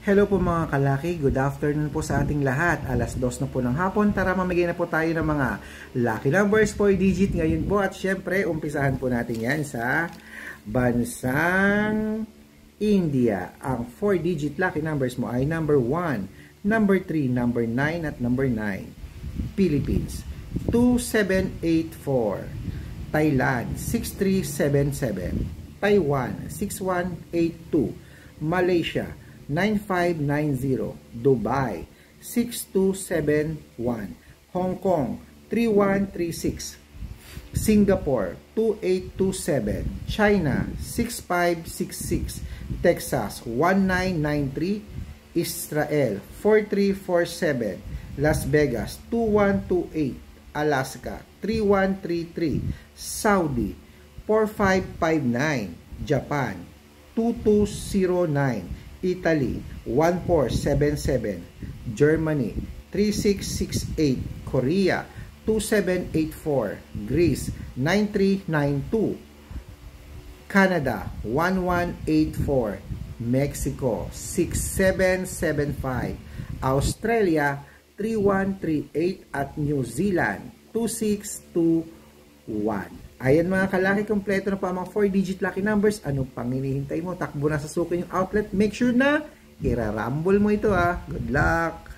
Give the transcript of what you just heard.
Hello po mga kalaki, good afternoon po sa ating lahat. Alas 2 na po ng hapon, tara mamigay na po tayo ng mga lucky numbers 4 digit ngayon po. At syempre, umpisahan po natin yan sa bansang India. Ang 4 digit lucky numbers mo ay number 1, number 3, number 9 at number 9. Philippines, 2784. Thailand, 6377. Taiwan, 6182. Malaysia, 9590, Dubai 6271, Hong Kong 3136, Singapore 2827, China 6566, Texas 1993, Israel 4347, Las Vegas 2128, Alaska 3133, Saudi 4559, Japan 2209, Italy 1477, Germany 3668, Korea 2784, Greece 9392, Canada 1184, Mexico 6775, Australia 3138 at New Zealand 2621. Ayan mga kalaki, kompleto na po ang mga 4-digit lucky numbers. Ano pang hinihintay mo? Takbo na sa suki yung outlet. Make sure na irarambol mo ito ha. Good luck!